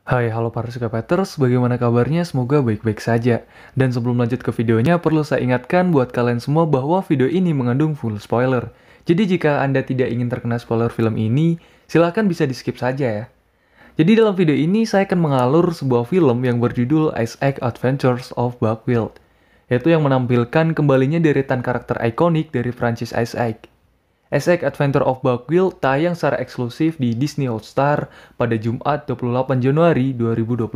Hai, halo para Skapeters, bagaimana kabarnya? Semoga baik-baik saja. Dan sebelum lanjut ke videonya, perlu saya ingatkan buat kalian semua bahwa video ini mengandung full spoiler. Jadi jika Anda tidak ingin terkena spoiler film ini, silahkan bisa di-skip saja ya. Jadi dalam video ini, saya akan mengalur sebuah film yang berjudul Ice Age Adventures of Buckwild, yaitu yang menampilkan kembalinya deretan karakter ikonik dari franchise Ice Age. Ice Age Adventure of Buckwild tayang secara eksklusif di Disney Hotstar pada Jumat 28 Januari 2022.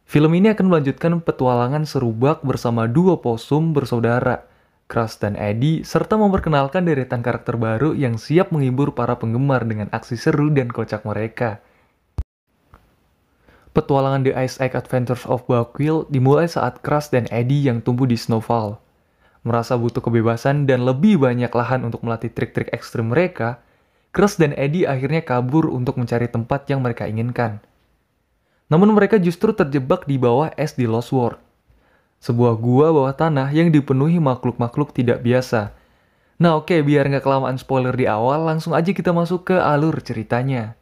Film ini akan melanjutkan petualangan seru Buck bersama dua posum bersaudara, Crush dan Eddie, serta memperkenalkan deretan karakter baru yang siap menghibur para penggemar dengan aksi seru dan kocak mereka. Petualangan The Ice Age Adventures of Buckwild dimulai saat Crush dan Eddie yang tumbuh di Snowfall merasa butuh kebebasan dan lebih banyak lahan untuk melatih trik-trik ekstrim mereka, Crush dan Eddie akhirnya kabur untuk mencari tempat yang mereka inginkan. Namun mereka justru terjebak di bawah es di Lost World, sebuah gua bawah tanah yang dipenuhi makhluk-makhluk tidak biasa. Nah oke, biar nggak kelamaan spoiler di awal, langsung aja kita masuk ke alur ceritanya.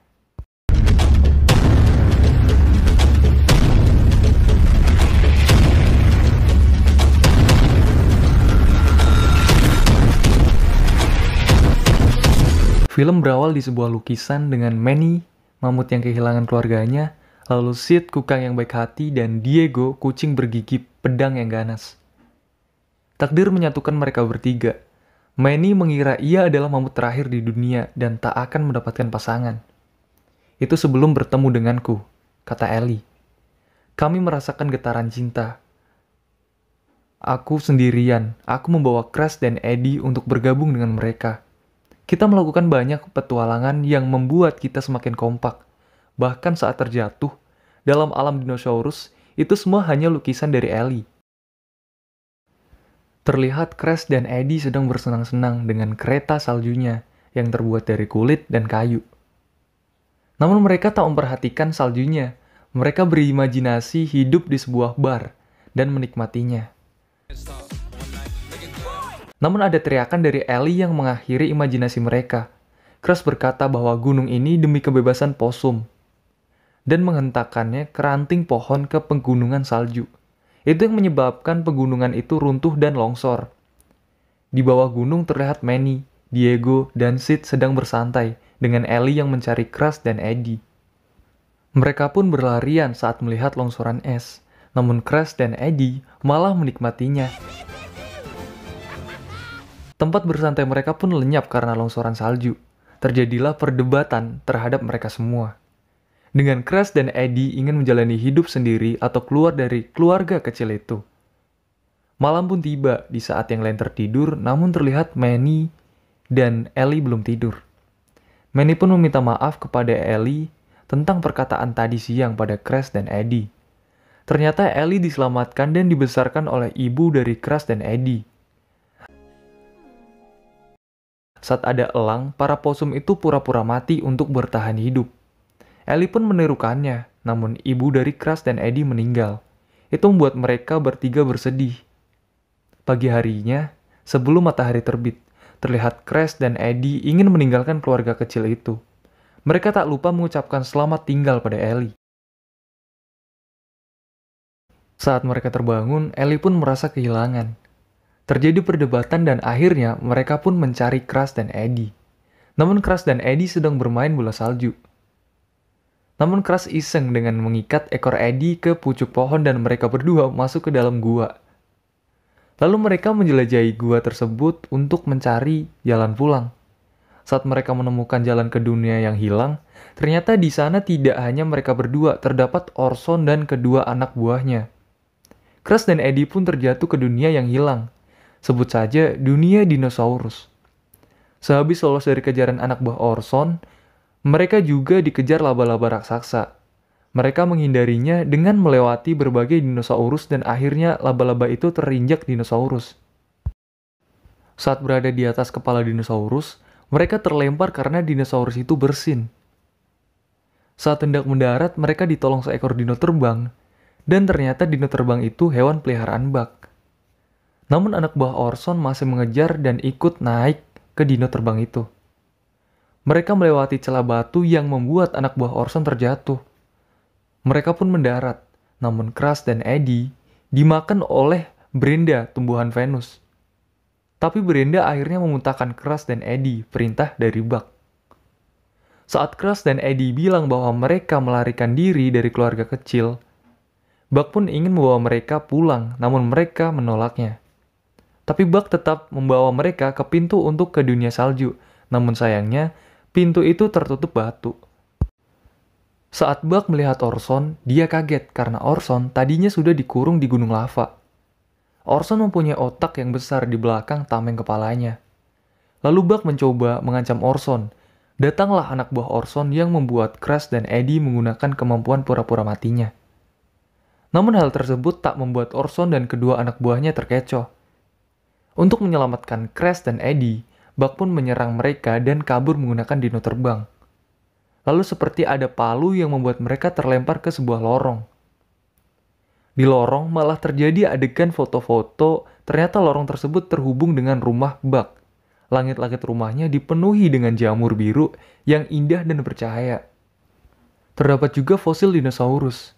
Film berawal di sebuah lukisan dengan Manny, mamut yang kehilangan keluarganya, lalu Sid, kukang yang baik hati, dan Diego, kucing bergigi pedang yang ganas. Takdir menyatukan mereka bertiga. Manny mengira ia adalah mamut terakhir di dunia dan tak akan mendapatkan pasangan. Itu sebelum bertemu denganku, kata Ellie. Kami merasakan getaran cinta. Aku sendirian, aku membawa Crush dan Eddie untuk bergabung dengan mereka. Kita melakukan banyak petualangan yang membuat kita semakin kompak. Bahkan saat terjatuh, dalam alam dinosaurus, itu semua hanya lukisan dari Ellie. Terlihat Crush dan Eddie sedang bersenang-senang dengan kereta saljunya yang terbuat dari kulit dan kayu. Namun mereka tak memperhatikan saljunya. Mereka berimajinasi hidup di sebuah bar dan menikmatinya. Namun ada teriakan dari Ellie yang mengakhiri imajinasi mereka. Crush berkata bahwa gunung ini demi kebebasan posum dan menghentakkannya ke ranting pohon ke pegunungan salju. Itu yang menyebabkan pegunungan itu runtuh dan longsor. Di bawah gunung terlihat Manny, Diego, dan Sid sedang bersantai dengan Ellie yang mencari Crush dan Eddie. Mereka pun berlarian saat melihat longsoran es, namun Crush dan Eddie malah menikmatinya. Tempat bersantai mereka pun lenyap karena longsoran salju. Terjadilah perdebatan terhadap mereka semua. Dengan Crush dan Eddie ingin menjalani hidup sendiri atau keluar dari keluarga kecil itu. Malam pun tiba di saat yang lain tertidur, namun terlihat Manny dan Ellie belum tidur. Manny pun meminta maaf kepada Ellie tentang perkataan tadi siang pada Crush dan Eddie. Ternyata Ellie diselamatkan dan dibesarkan oleh ibu dari Crush dan Eddie. Saat ada elang, para posum itu pura-pura mati untuk bertahan hidup. Ellie pun menirukannya, namun ibu dari Crush dan Eddie meninggal. Itu membuat mereka bertiga bersedih. Pagi harinya, sebelum matahari terbit, terlihat Crush dan Eddie ingin meninggalkan keluarga kecil itu. Mereka tak lupa mengucapkan selamat tinggal pada Ellie. Saat mereka terbangun, Ellie pun merasa kehilangan. Terjadi perdebatan dan akhirnya mereka pun mencari Crush dan Eddie. Namun Crush dan Eddie sedang bermain bola salju. Namun Crush iseng dengan mengikat ekor Eddie ke pucuk pohon dan mereka berdua masuk ke dalam gua. Lalu mereka menjelajahi gua tersebut untuk mencari jalan pulang. Saat mereka menemukan jalan ke dunia yang hilang, ternyata di sana tidak hanya mereka berdua, terdapat Orson dan kedua anak buahnya. Crush dan Eddie pun terjatuh ke dunia yang hilang. Sebut saja dunia dinosaurus. Sehabis lolos dari kejaran anak buah Orson, mereka juga dikejar laba-laba raksasa. Mereka menghindarinya dengan melewati berbagai dinosaurus dan akhirnya laba-laba itu terinjak dinosaurus. Saat berada di atas kepala dinosaurus, mereka terlempar karena dinosaurus itu bersin. Saat hendak mendarat, mereka ditolong seekor dino terbang, dan ternyata dino terbang itu hewan peliharaan Buck. Namun anak buah Orson masih mengejar dan ikut naik ke dino terbang itu. Mereka melewati celah batu yang membuat anak buah Orson terjatuh. Mereka pun mendarat, namun Crush dan Eddie dimakan oleh Brenda, tumbuhan Venus. Tapi Brenda akhirnya memuntahkan Crush dan Eddie, perintah dari Buck. Saat Crush dan Eddie bilang bahwa mereka melarikan diri dari keluarga kecil, Buck pun ingin membawa mereka pulang, namun mereka menolaknya. Tapi Buck tetap membawa mereka ke pintu untuk ke dunia salju, namun sayangnya pintu itu tertutup batu. Saat Buck melihat Orson, dia kaget karena Orson tadinya sudah dikurung di gunung lava. Orson mempunyai otak yang besar di belakang tameng kepalanya. Lalu Buck mencoba mengancam Orson. Datanglah anak buah Orson yang membuat Crush dan Eddie menggunakan kemampuan pura-pura matinya. Namun hal tersebut tak membuat Orson dan kedua anak buahnya terkecoh. Untuk menyelamatkan Crush dan Eddie, Buck pun menyerang mereka dan kabur menggunakan dino terbang. Lalu seperti ada palu yang membuat mereka terlempar ke sebuah lorong. Di lorong malah terjadi adegan foto-foto, ternyata lorong tersebut terhubung dengan rumah Buck. Langit-langit rumahnya dipenuhi dengan jamur biru yang indah dan bercahaya. Terdapat juga fosil dinosaurus.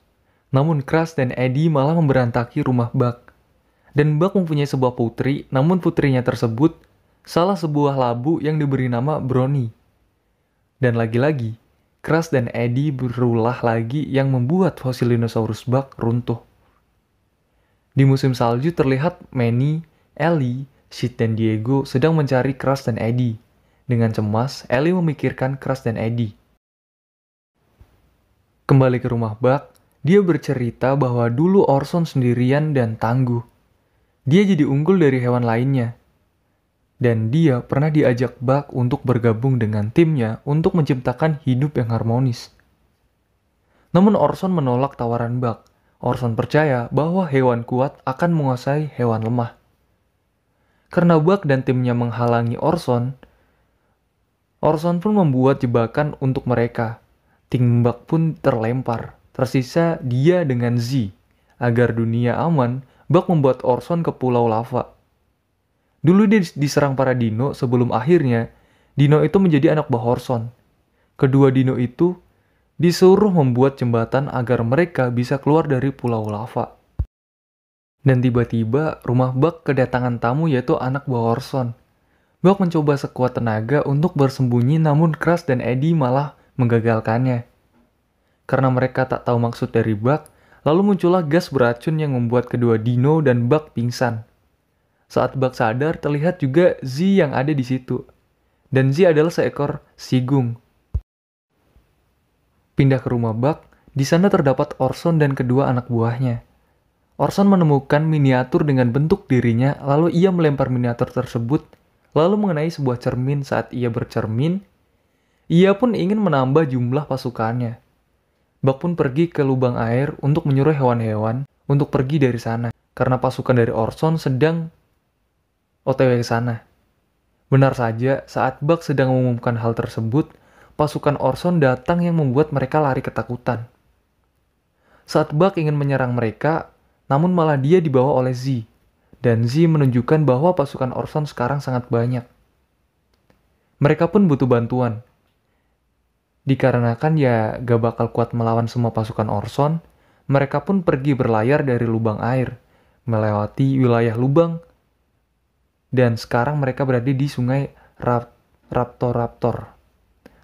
Namun Crush dan Eddie malah memberantaki rumah Buck. Dan Buck mempunyai sebuah putri, namun putrinya tersebut salah sebuah labu yang diberi nama Brownie. Dan lagi-lagi, Crush dan Eddie berulah lagi yang membuat fosil dinosaurus Buck runtuh. Di musim salju terlihat Manny, Ellie, Sid dan Diego sedang mencari Crush dan Eddie. Dengan cemas, Ellie memikirkan Crush dan Eddie. Kembali ke rumah Buck, dia bercerita bahwa dulu Orson sendirian dan tangguh. Dia jadi unggul dari hewan lainnya. Dan dia pernah diajak Buck untuk bergabung dengan timnya untuk menciptakan hidup yang harmonis. Namun Orson menolak tawaran Buck. Orson percaya bahwa hewan kuat akan menguasai hewan lemah. Karena Buck dan timnya menghalangi Orson pun membuat jebakan untuk mereka. Tim Buck pun terlempar. Tersisa dia dengan Z. Agar dunia aman, Buck membuat Orson ke pulau lava. Dulu dia diserang para dino sebelum akhirnya dino itu menjadi anak buah Orson. Kedua dino itu disuruh membuat jembatan agar mereka bisa keluar dari pulau lava. Dan tiba-tiba rumah Buck kedatangan tamu yaitu anak buah Orson. Buck mencoba sekuat tenaga untuk bersembunyi namun Crush dan Eddie malah menggagalkannya. Karena mereka tak tahu maksud dari Buck, lalu muncullah gas beracun yang membuat kedua dino dan Buck pingsan. Saat Buck sadar, terlihat juga Z yang ada di situ. Dan Z adalah seekor sigung. Pindah ke rumah Buck, di sana terdapat Orson dan kedua anak buahnya. Orson menemukan miniatur dengan bentuk dirinya, lalu ia melempar miniatur tersebut, lalu mengenai sebuah cermin. Saat ia bercermin, ia pun ingin menambah jumlah pasukannya. Buck pun pergi ke lubang air untuk menyuruh hewan-hewan untuk pergi dari sana, karena pasukan dari Orson sedang OTW ke sana. Benar saja, saat Buck sedang mengumumkan hal tersebut, pasukan Orson datang yang membuat mereka lari ketakutan. Saat Buck ingin menyerang mereka, namun malah dia dibawa oleh Z. Dan Z menunjukkan bahwa pasukan Orson sekarang sangat banyak. Mereka pun butuh bantuan. Dikarenakan ya gak bakal kuat melawan semua pasukan Orson, mereka pun pergi berlayar dari lubang air, melewati wilayah lubang, dan sekarang mereka berada di sungai Raptor.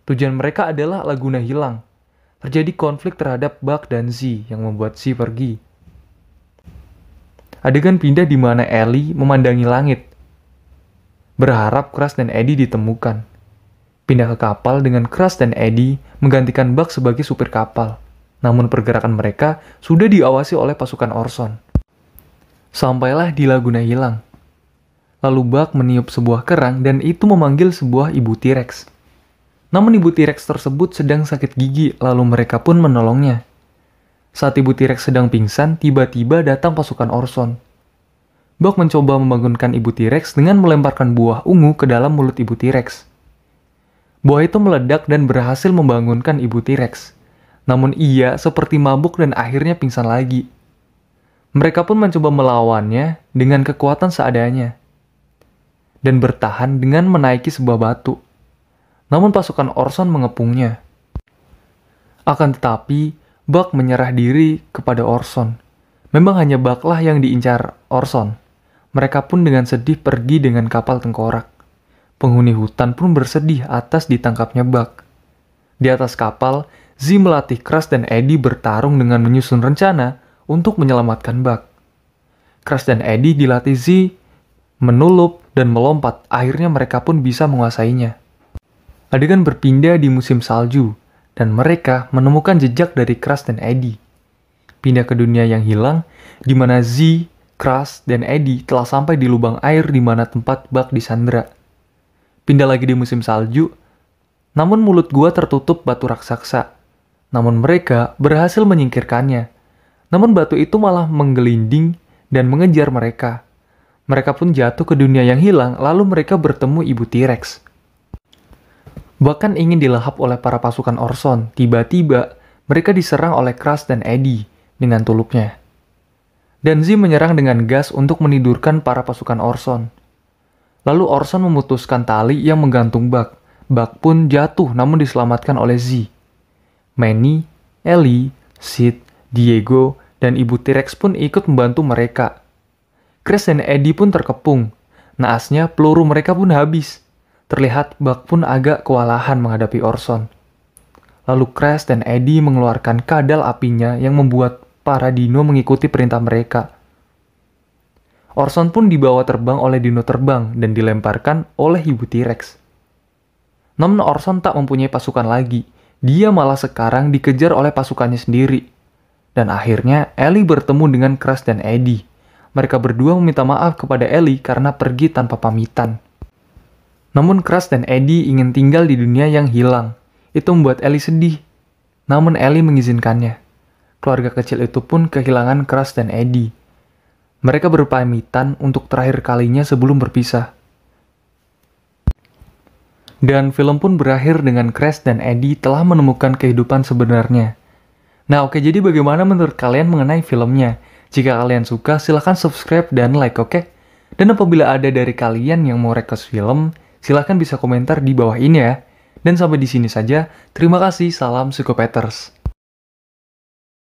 Tujuan mereka adalah Laguna Hilang. Terjadi konflik terhadap Buck dan Z yang membuat Z pergi. Adegan pindah di mana Ellie memandangi langit, berharap Crush dan Eddie ditemukan. Pindah ke kapal dengan Crush dan Eddie menggantikan Buck sebagai supir kapal. Namun pergerakan mereka sudah diawasi oleh pasukan Orson. Sampailah di Laguna Hilang. Lalu Buck meniup sebuah kerang dan itu memanggil sebuah ibu T-Rex. Namun ibu T-Rex tersebut sedang sakit gigi, lalu mereka pun menolongnya. Saat ibu T-Rex sedang pingsan, tiba-tiba datang pasukan Orson. Buck mencoba membangunkan ibu T-Rex dengan melemparkan buah ungu ke dalam mulut ibu T-Rex. Buah itu meledak dan berhasil membangunkan ibu T-Rex. Namun ia seperti mabuk dan akhirnya pingsan lagi. Mereka pun mencoba melawannya dengan kekuatan seadanya. Dan bertahan dengan menaiki sebuah batu. namun pasukan Orson mengepungnya. Akan tetapi, Buck menyerah diri kepada Orson. Memang hanya Buck lah yang diincar Orson. Mereka pun dengan sedih pergi dengan kapal tengkorak. Penghuni hutan pun bersedih atas ditangkapnya Buck. Di atas kapal, Z melatih Crush dan Eddie bertarung dengan menyusun rencana untuk menyelamatkan Buck. Crush dan Eddie dilatih Z menulup dan melompat, akhirnya mereka pun bisa menguasainya. Adegan berpindah di musim salju, dan mereka menemukan jejak dari Crush dan Eddie. Pindah ke dunia yang hilang, di mana Z, Crush, dan Eddie telah sampai di lubang air di mana tempat Buck disandra. Pindah lagi di musim salju, namun mulut gua tertutup batu raksasa. Namun mereka berhasil menyingkirkannya. Namun batu itu malah menggelinding dan mengejar mereka. Mereka pun jatuh ke dunia yang hilang, lalu mereka bertemu Ibu T-Rex. Bahkan ingin dilahap oleh para pasukan Orson, tiba-tiba mereka diserang oleh Crush dan Eddie dengan tulupnya. Dan Z menyerang dengan gas untuk menidurkan para pasukan Orson. Lalu Orson memutuskan tali yang menggantung Buck. Buck pun jatuh namun diselamatkan oleh Z. Manny, Ellie, Sid, Diego, dan Ibu T-Rex pun ikut membantu mereka. Crush dan Eddie pun terkepung. Naasnya peluru mereka pun habis. Terlihat Buck pun agak kewalahan menghadapi Orson. Lalu Crush dan Eddie mengeluarkan kadal apinya yang membuat para dino mengikuti perintah mereka. Orson pun dibawa terbang oleh dino terbang dan dilemparkan oleh Ibu T-Rex. Namun Orson tak mempunyai pasukan lagi. Dia malah sekarang dikejar oleh pasukannya sendiri. Dan akhirnya Ellie bertemu dengan Crush dan Eddie. Mereka berdua meminta maaf kepada Ellie karena pergi tanpa pamitan. Namun Crush dan Eddie ingin tinggal di dunia yang hilang. Itu membuat Ellie sedih. Namun Ellie mengizinkannya. Keluarga kecil itu pun kehilangan Crush dan Eddie. Mereka berpamitan untuk terakhir kalinya sebelum berpisah. Dan film pun berakhir dengan Crush dan Eddie telah menemukan kehidupan sebenarnya. Nah oke, jadi bagaimana menurut kalian mengenai filmnya? Jika kalian suka, silahkan subscribe dan like, oke? Dan apabila ada dari kalian yang mau request film, silahkan bisa komentar di bawah ini ya. Dan sampai di sini saja, terima kasih, salam Psychopaters.